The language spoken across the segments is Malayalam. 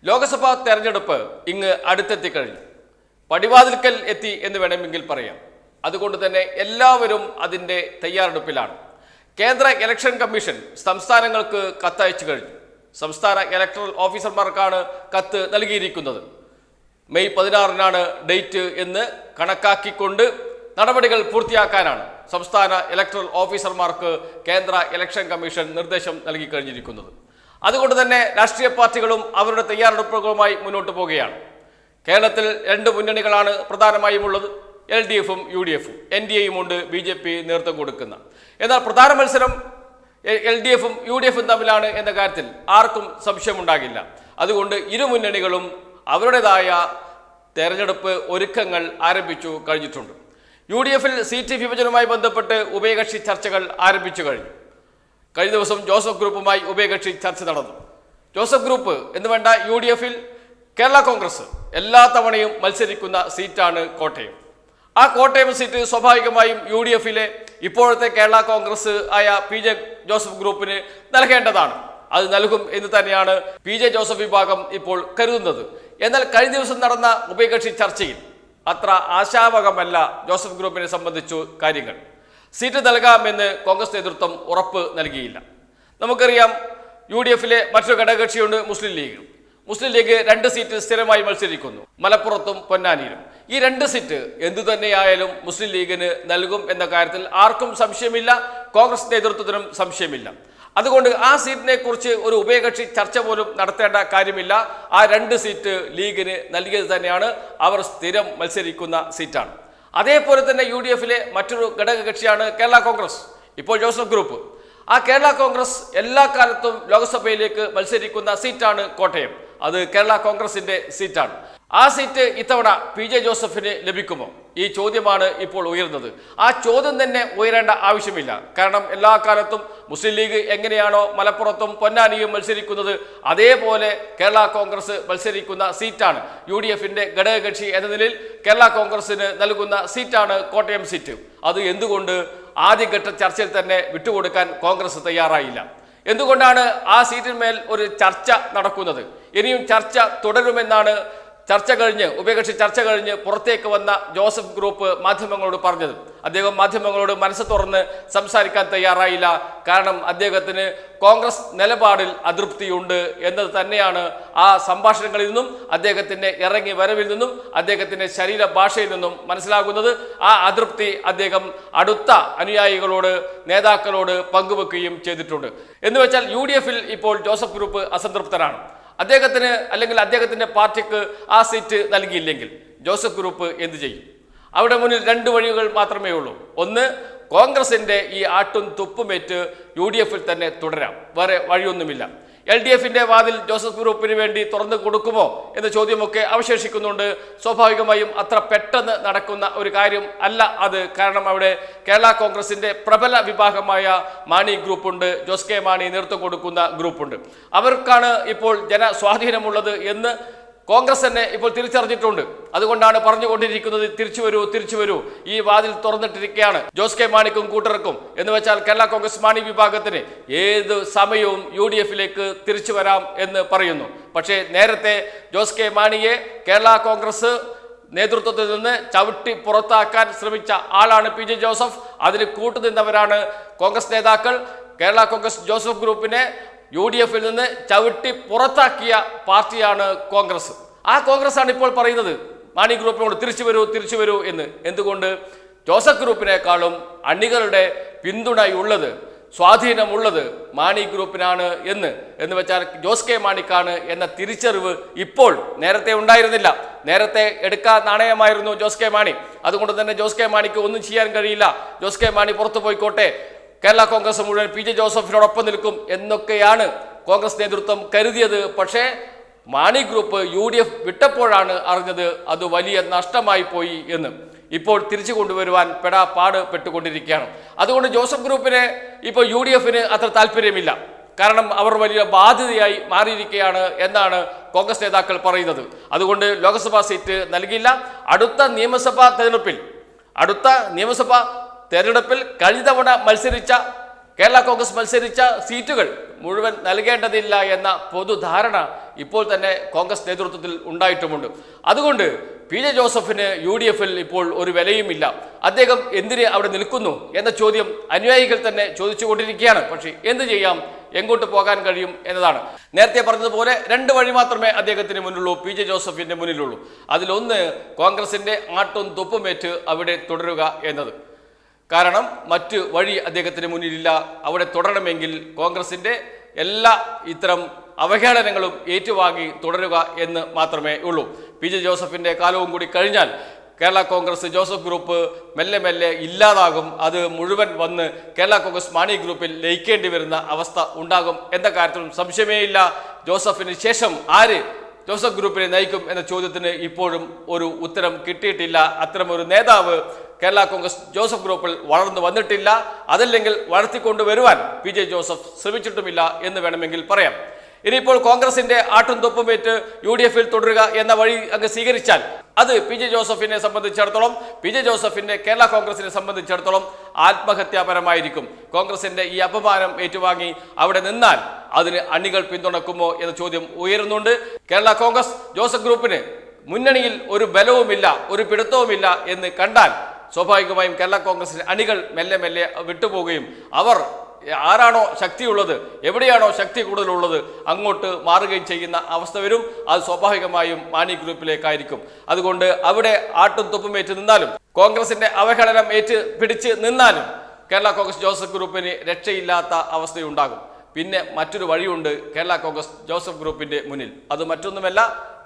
ലോക്സഭാ തെരഞ്ഞെടുപ്പ് ഇങ്ങ് അടുത്തെത്തിക്കഴിഞ്ഞു. പടിവാതിൽക്കൽ എത്തി എന്ന് വേണമെങ്കിൽ പറയാം. അതുകൊണ്ട് തന്നെ എല്ലാവരും അതിൻ്റെ തയ്യാറെടുപ്പിലാണ്. കേന്ദ്ര ഇലക്ഷൻ കമ്മീഷൻ സംസ്ഥാനങ്ങൾക്ക് കത്തയച്ചു കഴിഞ്ഞു. സംസ്ഥാന ഇലക്ടറൽ ഓഫീസർമാർക്കാണ് കത്ത് നൽകിയിരിക്കുന്നത്. മെയ് 16-നാണ് ഡേറ്റ് എന്ന് കണക്കാക്കിക്കൊണ്ട് നടപടികൾ പൂർത്തിയാക്കാനാണ് സംസ്ഥാന ഇലക്ടറൽ ഓഫീസർമാർക്ക് കേന്ദ്ര ഇലക്ഷൻ കമ്മീഷൻ നിർദ്ദേശം നൽകി കഴിഞ്ഞിരിക്കുന്നത്. അതുകൊണ്ട് തന്നെ രാഷ്ട്രീയ പാർട്ടികളും അവരുടെ തയ്യാറെടുപ്പുകളുമായി മുന്നോട്ട് പോവുകയാണ്. കേരളത്തിൽ 2 മുന്നണികളാണ് പ്രധാനമായും ഉള്ളത്. LDFും UDFും, NDAയും ഉണ്ട് BJP നേതൃത്വം കൊടുക്കുന്ന. എന്നാൽ പ്രധാന മത്സരം LDFും UDFും തമ്മിലാണ് എന്ന കാര്യത്തിൽ ആർക്കും സംശയമുണ്ടാകില്ല. അതുകൊണ്ട് ഇരു മുന്നണികളും അവരുടേതായ തെരഞ്ഞെടുപ്പ് ഒരുക്കങ്ങൾ ആരംഭിച്ചു കഴിഞ്ഞിട്ടുണ്ട്. UDFിൽ സീറ്റ് വിഭജനവുമായി ബന്ധപ്പെട്ട് ഉഭയകക്ഷി ചർച്ചകൾ ആരംഭിച്ചു കഴിഞ്ഞു. കഴിഞ്ഞ ദിവസം ജോസഫ് ഗ്രൂപ്പുമായി ഉഭയകക്ഷി ചർച്ച നടന്നു. ജോസഫ് ഗ്രൂപ്പ് എന്ന് വേണ്ട UDFിൽ കേരള കോൺഗ്രസ് എല്ലാ തവണയും മത്സരിക്കുന്ന സീറ്റാണ് കോട്ടയം. ആ കോട്ടയം സീറ്റ് സ്വാഭാവികമായും UDFിലെ ഇപ്പോഴത്തെ കേരള കോൺഗ്രസ് ആയ PJ ജോസഫ് ഗ്രൂപ്പിന് നൽകേണ്ടതാണ്. അത് നൽകും എന്ന് തന്നെയാണ് PJ ജോസഫ് വിഭാഗം ഇപ്പോൾ കരുതുന്നത്. എന്നാൽ കഴിഞ്ഞ ദിവസം നടന്ന ഉഭയകക്ഷി ചർച്ചയിൽ അത്ര ആശാവഹമല്ല ജോസഫ് ഗ്രൂപ്പിനെ സംബന്ധിച്ചു കാര്യങ്ങൾ. സീറ്റ് നൽകാമെന്ന് കോൺഗ്രസ് നേതൃത്വം ഉറപ്പ് നൽകിയില്ല. നമുക്കറിയാം, UDFിലെ മറ്റൊരു ഘടകകക്ഷിയുണ്ട് മുസ്ലിം ലീഗ്. മുസ്ലിം ലീഗ് 2 സീറ്റ് സ്ഥിരമായി മത്സരിക്കുന്നു, മലപ്പുറത്തും പൊന്നാനിയിലും. ഈ 2 സീറ്റ് എന്തു തന്നെയായാലും മുസ്ലിം ലീഗിന് നൽകും എന്ന കാര്യത്തിൽ ആർക്കും സംശയമില്ല, കോൺഗ്രസ് നേതൃത്വത്തിനും സംശയമില്ല. അതുകൊണ്ട് ആ സീറ്റിനെ കുറിച്ച് ഒരു ഉഭയകക്ഷി ചർച്ച പോലും നടത്തേണ്ട കാര്യമില്ല. ആ 2 സീറ്റ് ലീഗിന് നൽകിയത് തന്നെയാണ്. അവർ സ്ഥിരം മത്സരിക്കുന്ന സീറ്റാണ്. അതേപോലെ തന്നെ UDFിലെ മറ്റൊരു ഘടകകക്ഷിയാണ് കേരള കോൺഗ്രസ്, ഇപ്പോൾ ജോസഫ് ഗ്രൂപ്പ്. ആ കേരള കോൺഗ്രസ് എല്ലാ കാലത്തും ലോക്സഭയിലേക്ക് മത്സരിക്കുന്ന സീറ്റാണ് കോട്ടയം. അത് കേരള കോൺഗ്രസിന്റെ സീറ്റാണ്. ആ സീറ്റ് ഇത്തവണ PJ ജോസഫിന് ലഭിക്കുമോ? ഈ ചോദ്യമാണ് ഇപ്പോൾ ഉയർന്നത്. ആ ചോദ്യം തന്നെ ഉയരേണ്ട ആവശ്യമില്ല. കാരണം എല്ലാ കാലത്തും മുസ്ലിം ലീഗ് എങ്ങനെയാണോ മലപ്പുറത്തും പൊന്നാനിയും മത്സരിക്കുന്നത്, അതേപോലെ കേരള കോൺഗ്രസ് മത്സരിക്കുന്ന സീറ്റാണ്. UDFിന്റെ ഘടകകക്ഷി എന്ന നിലയിൽ കേരള കോൺഗ്രസിന് നൽകുന്ന സീറ്റാണ് കോട്ടയം സീറ്റ്. അത് എന്തുകൊണ്ട് ആദ്യഘട്ട ചർച്ചയിൽ തന്നെ വിട്ടുകൊടുക്കാൻ കോൺഗ്രസ് തയ്യാറായില്ല? എന്തുകൊണ്ടാണ് ആ സീറ്റിന്മേൽ ഒരു ചർച്ച നടക്കുന്നത്? ഇനിയും ചർച്ച തുടരുമെന്നാണ് ഉഭയകക്ഷി ചർച്ച കഴിഞ്ഞ് പുറത്തേക്ക് വന്ന ജോസഫ് ഗ്രൂപ്പ് മാധ്യമങ്ങളോട് പറഞ്ഞത്. അദ്ദേഹം മാധ്യമങ്ങളോട് മനസ്സ് തുറന്ന് സംസാരിക്കാൻ തയ്യാറായില്ല. കാരണം അദ്ദേഹത്തിന് കോൺഗ്രസ് നിലപാടിൽ അതൃപ്തിയുണ്ട് എന്നത് തന്നെയാണ് ആ സംഭാഷണങ്ങളിൽ നിന്നും അദ്ദേഹത്തിൻ്റെ ഇറങ്ങി വരവിൽ നിന്നും അദ്ദേഹത്തിൻ്റെ ശരീരഭാഷയിൽ നിന്നും മനസ്സിലാകുന്നത്. ആ അതൃപ്തി അദ്ദേഹം അടുത്ത അനുയായികളോട്, നേതാക്കളോട് പങ്കുവെക്കുകയും ചെയ്തിട്ടുണ്ട്. എന്ന് വെച്ചാൽ UDFിൽ ഇപ്പോൾ ജോസഫ് ഗ്രൂപ്പ് അസംതൃപ്തരാണ്. അദ്ദേഹത്തിന് അല്ലെങ്കിൽ അദ്ദേഹത്തിൻ്റെ പാർട്ടിക്ക് ആ സീറ്റ് നൽകിയില്ലെങ്കിൽ ജോസഫ് ഗ്രൂപ്പ് എന്ത് ചെയ്യും? അവിടെ മുന്നിൽ 2 വഴികൾ മാത്രമേ ഉള്ളൂ. ഒന്ന്, കോൺഗ്രസിൻ്റെ ഈ ആട്ടും തുപ്പുമേറ്റ് UDFിൽ തന്നെ തുടരാം, വേറെ വഴിയൊന്നുമില്ല. LDFിൻ്റെ വാതിൽ ജോസഫ് ഗ്രൂപ്പിന് വേണ്ടി തുറന്നു കൊടുക്കുമോ എന്ന ചോദ്യമൊക്കെ അവശേഷിക്കുന്നുണ്ട്. സ്വാഭാവികമായും അത്ര പെട്ടെന്ന് നടക്കുന്ന ഒരു കാര്യം അല്ല അത്. കാരണം അവിടെ കേരള കോൺഗ്രസിൻ്റെ പ്രബല വിഭാഗമായ മാണി ഗ്രൂപ്പുണ്ട്, ജോസ് കെ മാണി നേതൃത്വം കൊടുക്കുന്ന ഗ്രൂപ്പുണ്ട്. അവർക്കാണ് ഇപ്പോൾ ജനസ്വാധീനമുള്ളത് എന്ന് കോൺഗ്രസ് തന്നെ ഇപ്പോൾ തിരിച്ചറിഞ്ഞിട്ടുണ്ട്. അതുകൊണ്ടാണ് പറഞ്ഞുകൊണ്ടിരിക്കുന്നത്, തിരിച്ചു വരൂ, ഈ വാതിൽ തുറന്നിട്ടിരിക്കുകയാണ് ജോസ് കെ മാണിക്കും കൂട്ടർക്കും. എന്ന് വെച്ചാൽ കേരള കോൺഗ്രസ് മാണി വിഭാഗത്തിന് ഏത് സമയവും UDFിലേക്ക് തിരിച്ചു വരാം എന്ന് പറയുന്നു. പക്ഷേ നേരത്തെ ജോസ് കെ മാണിയെ കേരള കോൺഗ്രസ് നേതൃത്വത്തിൽ നിന്ന് ചവിട്ടി പുറത്താക്കാൻ ശ്രമിച്ച ആളാണ് PJ ജോസഫ്. അതിന് കൂട്ടുനിന്നവരാണ് കോൺഗ്രസ് നേതാക്കൾ. കേരള കോൺഗ്രസ് ജോസഫ് ഗ്രൂപ്പിനെ UDFിൽ നിന്ന് ചവിട്ടി പുറത്താക്കിയ പാർട്ടിയാണ് കോൺഗ്രസ്. ആ കോൺഗ്രസ് ആണ് ഇപ്പോൾ പറയുന്നത് മാണി ഗ്രൂപ്പിനോട് തിരിച്ചു വരൂ എന്ന്. എന്തുകൊണ്ട്? ജോസഫ് ഗ്രൂപ്പിനേക്കാളും അണികളുടെ പിന്തുണയുള്ളത്, സ്വാധീനമുള്ളത് മാണി ഗ്രൂപ്പിനാണ് എന്ന് വെച്ചാൽ ജോസ് കെ മാണിക്കാണ് എന്ന തിരിച്ചറിവ് ഇപ്പോൾ നേരത്തെ ഉണ്ടായിരുന്നില്ല. നേരത്തെ എടുക്കാൻ നാണയമായിരുന്നു ജോസ് കെ മാണി. അതുകൊണ്ട് തന്നെ ജോസ് കെ മാണിക്ക് ഒന്നും ചെയ്യാൻ കഴിയില്ല. ജോസ് കെ മാണി പുറത്തു പോയിക്കോട്ടെ, കേരള കോൺഗ്രസ് മുഴുവൻ PJ ജോസഫിനോടൊപ്പം നിൽക്കും എന്നൊക്കെയാണ് കോൺഗ്രസ് നേതൃത്വം കരുതിയത്. പക്ഷേ മാണി ഗ്രൂപ്പ് UDF വിട്ടപ്പോഴാണ് അറിഞ്ഞത് അത് വലിയ നഷ്ടമായി പോയി എന്ന്. ഇപ്പോൾ തിരിച്ചു കൊണ്ടുവരുവാൻ പാട് പെട്ടുകൊണ്ടിരിക്കുകയാണ്. അതുകൊണ്ട് ജോസഫ് ഗ്രൂപ്പിനെ ഇപ്പോൾ UDFിന് അത്ര താല്പര്യമില്ല. കാരണം അവർ വലിയ ബാധ്യതയായി മാറിയിരിക്കുകയാണ് എന്നാണ് കോൺഗ്രസ് നേതാക്കൾ പറയുന്നത്. അതുകൊണ്ട് ലോക്സഭാ സീറ്റ് നൽകില്ല. അടുത്ത നിയമസഭാ തെരഞ്ഞെടുപ്പിൽ കഴിഞ്ഞ തവണ കേരള കോൺഗ്രസ് മത്സരിച്ച സീറ്റുകൾ മുഴുവൻ നൽകേണ്ടതില്ല എന്ന പൊതുധാരണ ഇപ്പോൾ തന്നെ കോൺഗ്രസ് നേതൃത്വത്തിൽ ഉണ്ടായിട്ടുമുണ്ട്. അതുകൊണ്ട് പി ജെ ജോസഫിന് UDF-ൽ ഇപ്പോൾ ഒരു വിലയുമില്ല. അദ്ദേഹം എന്തിന് അവിടെ നിൽക്കുന്നു എന്ന ചോദ്യം അനുയായികൾ തന്നെ ചോദിച്ചുകൊണ്ടിരിക്കുകയാണ്. പക്ഷേ എന്ത് ചെയ്യാം, എങ്ങോട്ട് പോകാൻ കഴിയും എന്നതാണ്. നേരത്തെ പറഞ്ഞതുപോലെ 2 വഴി മാത്രമേ അദ്ദേഹത്തിന് മുന്നിലുള്ളൂ, പി ജെ ജോസഫിന്റെ മുന്നിലുള്ളൂ. അതിലൊന്ന് കോൺഗ്രസിന്റെ ആട്ടും തുപ്പുമേറ്റ് അവിടെ തുടരുക എന്നത്. കാരണം മറ്റ് വഴി അദ്ദേഹത്തിന് മുന്നിലില്ല. അവിടെ തുടരണമെങ്കിൽ കോൺഗ്രസിന്റെ എല്ലാ ഇത്തരം അവഹേളനങ്ങളും ഏറ്റുവാങ്ങി തുടരുക എന്ന് മാത്രമേ ഉള്ളൂ. പി ജെ ജോസഫിന്റെ കാലവും കൂടി കഴിഞ്ഞാൽ കേരള കോൺഗ്രസ് ജോസഫ് ഗ്രൂപ്പ് മെല്ലെ മെല്ലെ ഇല്ലാതാകും. അത് മുഴുവൻ വന്ന് കേരള കോൺഗ്രസ് മാണി ഗ്രൂപ്പിൽ ലയിക്കേണ്ടി വരുന്ന അവസ്ഥ ഉണ്ടാകും എന്ന കാര്യത്തിലും സംശയമേ ഇല്ല. ജോസഫിന് ശേഷം ആര് ജോസഫ് ഗ്രൂപ്പിനെ നയിക്കും എന്ന ചോദ്യത്തിന് ഇപ്പോഴും ഒരു ഉത്തരം കിട്ടിയിട്ടില്ല. അത്തരമൊരു നേതാവ് കേരള കോൺഗ്രസ് ജോസഫ് ഗ്രൂപ്പിൽ വളർന്നു വന്നിട്ടില്ല. അതല്ലെങ്കിൽ വളർത്തിക്കൊണ്ടുവരുവാൻ പി ജെ ജോസഫ് ശ്രമിച്ചിട്ടുമില്ല എന്ന് വേണമെങ്കിൽ പറയാം. ഇനിയിപ്പോൾ കോൺഗ്രസിന്റെ ആട്ടും തൊപ്പുമേറ്റ് UDF-ൽ തുടരുക എന്ന വഴി അങ്ങ് സ്വീകരിച്ചാൽ അത് പി ജെ ജോസഫിനെ സംബന്ധിച്ചിടത്തോളം, പി ജെ ജോസഫിന്റെ കേരള കോൺഗ്രസിനെ സംബന്ധിച്ചിടത്തോളം ആത്മഹത്യാപരമായിരിക്കും. കോൺഗ്രസിന്റെ ഈ അപമാനം ഏറ്റുവാങ്ങി അവിടെ നിന്നാൽ അതിന് അണികൾ പിന്തുണക്കുമോ എന്ന ചോദ്യം ഉയരുന്നുണ്ട്. കേരള കോൺഗ്രസ് ജോസഫ് ഗ്രൂപ്പിന് മുന്നണിയിൽ ഒരു ബലവുമില്ല, ഒരു പിടുത്തവുമില്ല എന്ന് കണ്ടാൽ സ്വാഭാവികമായും കേരള കോൺഗ്രസിന്റെ അണികൾ മെല്ലെ മെല്ലെ വിട്ടുപോവുകയും അവർ ആരാണോ ശക്തിയുള്ളത്, എവിടെയാണോ ശക്തി കൂടുതലുള്ളത് അങ്ങോട്ട് മാറുകയും ചെയ്യുന്ന അവസ്ഥ വരും. അത് സ്വാഭാവികമായും മാണി ഗ്രൂപ്പിലേക്കായിരിക്കും. അതുകൊണ്ട് അവിടെ ആട്ടും തുപ്പുമേറ്റ് നിന്നാലും കോൺഗ്രസിന്റെ അവഹേളനം പിടിച്ച് നിന്നാലും കേരള കോൺഗ്രസ് ജോസഫ് ഗ്രൂപ്പിന് രക്ഷയില്ലാത്ത അവസ്ഥയുണ്ടാകും. പിന്നെ മറ്റൊരു വഴിയുണ്ട് കേരള കോൺഗ്രസ് ജോസഫ് ഗ്രൂപ്പിന്റെ മുന്നിൽ. അത് മറ്റൊന്നുമല്ല,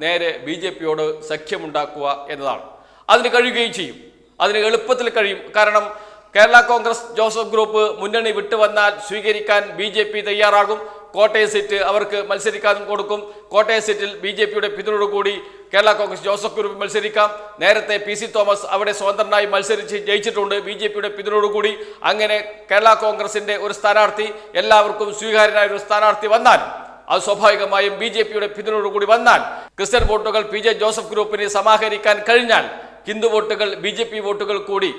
നേരെ BJP-യോട് സഖ്യമുണ്ടാക്കുക എന്നതാണ്. അതിന് കഴിയുകയും ചെയ്യും, അതിന് എളുപ്പത്തിൽ കഴിയും. കാരണം കേരള കോൺഗ്രസ് ജോസഫ് ഗ്രൂപ്പ് മുന്നണി വിട്ടുവന്നാൽ സ്വീകരിക്കാൻ BJP തയ്യാറാകും. കോട്ടയം സീറ്റ് അവർക്ക് മത്സരിക്കാൻ കൊടുക്കും. കോട്ടയം സീറ്റിൽ BJP-യുടെ പിന്തുണയോടുകൂടി കേരള കോൺഗ്രസ് ജോസഫ് ഗ്രൂപ്പ് മത്സരിക്കാം. നേരത്തെ PC തോമസ് അവിടെ സ്വതന്ത്രനായി മത്സരിച്ച് ജയിച്ചിട്ടുണ്ട് BJP-യുടെ പിന്തുണയോടുകൂടി. അങ്ങനെ കേരള കോൺഗ്രസിന്റെ ഒരു സ്ഥാനാർത്ഥി, എല്ലാവർക്കും സ്വീകാര്യനായ ഒരു സ്ഥാനാർത്ഥി വന്നാൽ അത് സ്വാഭാവികമായും BJP-യുടെ പിന്തുണയോടുകൂടി വന്നാൽ ക്രിസ്ത്യൻ വോട്ടുകൾ പി ജെ ജോസഫ് ഗ്രൂപ്പിന് സമാഹരിക്കാൻ കഴിഞ്ഞാൽ ഹിന്ദു വോട്ടുകൾ BJP വോട്ടുകൾ കൂടി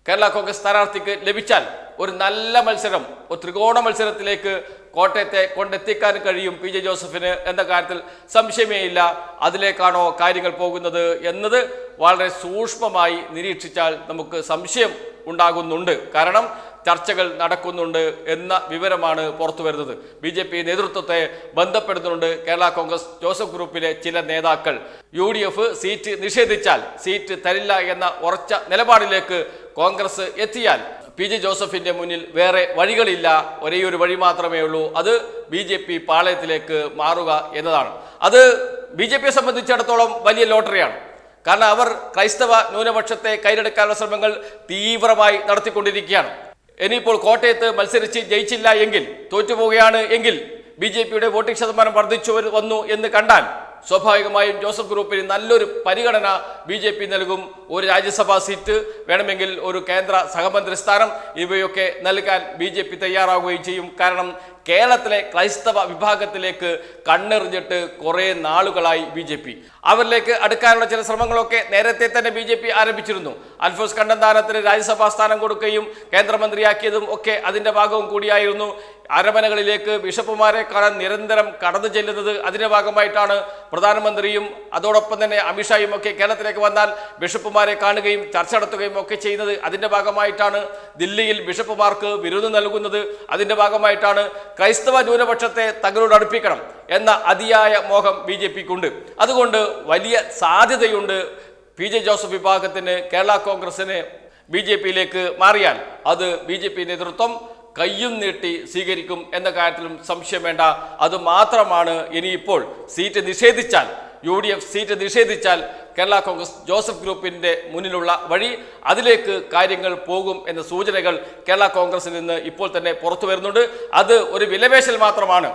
കേരള കോൺഗ്രസ് സ്ഥാനാർത്ഥിക്ക് ലഭിച്ചാൽ ഒരു നല്ല മത്സരം, ഒരു ത്രികോണ മത്സരത്തിലേക്ക് കോട്ടയത്തെ കൊണ്ടെത്തിക്കാൻ കഴിയും പി ജെ ജോസഫിന് എന്ന കാര്യത്തിൽ സംശയമേ ഇല്ല. അതിലേക്കാണോ കാര്യങ്ങൾ പോകുന്നത് എന്നത് വളരെ സൂക്ഷ്മമായി നിരീക്ഷിച്ചാൽ നമുക്ക് സംശയം ഉണ്ടാകുന്നുണ്ട്. കാരണം ചർച്ചകൾ നടക്കുന്നുണ്ട് എന്ന വിവരമാണ് പുറത്തു വരുന്നത്. BJP നേതൃത്വത്തെ ബന്ധപ്പെടുന്നുണ്ട് കേരള കോൺഗ്രസ് ജോസഫ് ഗ്രൂപ്പിലെ ചില നേതാക്കൾ. UDF സീറ്റ് നിഷേധിച്ചാൽ സീറ്റ് തരില്ല എന്ന ഉറച്ച നിലപാടിലേക്ക് കോൺഗ്രസ് എത്തിയാൽ പി ജെ ജോസഫിന്റെ മുന്നിൽ വേറെ വഴികളില്ല, ഒരേയൊരു വഴി മാത്രമേ ഉള്ളൂ. അത് BJP പാളയത്തിലേക്ക് മാറുക എന്നതാണ്. അത് BJP-യെ സംബന്ധിച്ചിടത്തോളം വലിയ ലോട്ടറിയാണ്. കാരണം അവർ ക്രൈസ്തവ ന്യൂനപക്ഷത്തെ കൈയടക്കാനുള്ള ശ്രമങ്ങൾ തീവ്രമായി നടത്തിക്കൊണ്ടിരിക്കുകയാണ്. ഇനിയിപ്പോൾ കോട്ടയത്ത് മത്സരിച്ച് ജയിച്ചില്ല എങ്കിൽ, തോറ്റുപോവുകയാണ് എങ്കിൽ BJP-യുടെ വോട്ടിംഗ് ശതമാനം വർദ്ധിച്ചു വന്നു എന്ന് കണ്ടാൽ സ്വാഭാവികമായും ജോസഫ് ഗ്രൂപ്പിന് നല്ലൊരു പരിഗണന BJP നൽകും. ഒരു രാജ്യസഭാ സീറ്റ്, വേണമെങ്കിൽ ഒരു കേന്ദ്ര സഹമന്ത്രി സ്ഥാനം, ഇവയൊക്കെ നൽകാൻ BJP തയ്യാറാവുകയും ചെയ്യും. കാരണം കേരളത്തിലെ ക്രൈസ്തവ വിഭാഗത്തിലേക്ക് കണ്ണെറിഞ്ഞിട്ട് കുറേ നാളുകളായി BJP. അവരിലേക്ക് അടുക്കാനുള്ള ചില ശ്രമങ്ങളൊക്കെ നേരത്തെ തന്നെ BJP ആരംഭിച്ചിരുന്നു. അൽഫോസ് കണ്ണന്താനത്തിന് രാജ്യസഭാ സ്ഥാനം കൊടുക്കുകയും കേന്ദ്രമന്ത്രിയാക്കിയതും ഒക്കെ അതിൻ്റെ ഭാഗവും കൂടിയായിരുന്നു. അരമനകളിലേക്ക് ബിഷപ്പുമാരെ കാണാൻ നിരന്തരം കടന്നു ചെല്ലുന്നത് അതിൻ്റെ ഭാഗമായിട്ടാണ്. പ്രധാനമന്ത്രിയും അതോടൊപ്പം തന്നെ അമിത്ഷായും ഒക്കെ കേരളത്തിലേക്ക് വന്നാൽ ബിഷപ്പുമാരെ കാണുകയും ചർച്ച നടത്തുകയും ഒക്കെ ചെയ്യുന്നത് അതിൻ്റെ ഭാഗമായിട്ടാണ്. ദില്ലിയിൽ ബിഷപ്പുമാർക്ക് വിരുന്ന് നൽകുന്നത് അതിൻ്റെ ഭാഗമായിട്ടാണ്. ക്രൈസ്തവ ന്യൂനപക്ഷത്തെ തങ്ങളോട് അടുപ്പിക്കണം എന്ന അതിയായ മോഹം BJP-ക്കുണ്ട്. അതുകൊണ്ട് വലിയ സാധ്യതയുണ്ട് പി ജെ ജോസഫ് വിഭാഗത്തിന് കേരള കോൺഗ്രസിന് BJP-യിലേക്ക് മാറിയാൽ അത് BJP നേതൃത്വം കയ്യും നീട്ടി സ്വീകരിക്കും എന്ന കാര്യത്തിലും സംശയം വേണ്ട. അത് മാത്രമാണ് ഇനിയിപ്പോൾ സീറ്റ് നിഷേധിച്ചാൽ, UDF സീറ്റ് നിഷേധിച്ചാൽ കേരള കോൺഗ്രസ് ജോസഫ് ഗ്രൂപ്പിന്റെ മുന്നിലുള്ള വഴി. അതിലേക്ക് കാര്യങ്ങൾ പോകും എന്ന സൂചനകൾ കേരള കോൺഗ്രസിൽ നിന്ന് ഇപ്പോൾ തന്നെ പുറത്തു വരുന്നുണ്ട്. അത് ഒരു വിലപേശൽ മാത്രമാണ്.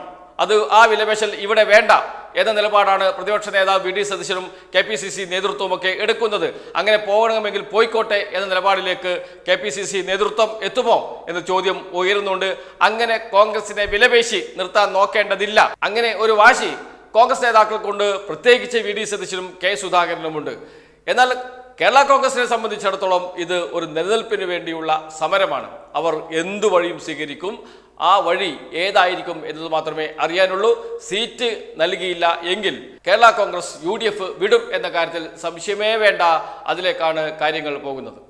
ആ വിലപേശൽ ഇവിടെ വേണ്ട എന്ന നിലപാടാണ് പ്രതിപക്ഷ നേതാവ് VD സതീശനും KPCC നേതൃത്വമൊക്കെ എടുക്കുന്നത്. അങ്ങനെ പോകണമെങ്കിൽ പോയിക്കോട്ടെ എന്ന നിലപാടിലേക്ക് KPCC നേതൃത്വം എത്തുമോ എന്ന ചോദ്യം ഉയരുന്നുണ്ട്. അങ്ങനെ കോൺഗ്രസിനെ വിലപേശി നിർത്താൻ നോക്കേണ്ടതില്ല. അങ്ങനെ ഒരു വാശി കോൺഗ്രസ് നേതാക്കൾ കൊണ്ട് പ്രത്യേകിച്ച് VD സതീശനും K സുധാകരനുമുണ്ട്. എന്നാൽ കേരള കോൺഗ്രസിനെ സംബന്ധിച്ചിടത്തോളം ഇത് ഒരു നിലനിൽപ്പിന് വേണ്ടിയുള്ള സമരമാണ്. അവർ എന്തു വഴിയും സ്വീകരിക്കും. ആ വഴി ഏതായിരിക്കും എന്നത് മാത്രമേ അറിയാനുള്ളൂ. സീറ്റ് നൽകിയില്ല എങ്കിൽ കേരള കോൺഗ്രസ് UDF വിടും എന്ന കാര്യത്തിൽ സംശയമേ വേണ്ട. അതിലേക്കാണ് കാര്യങ്ങൾ പോകുന്നത്.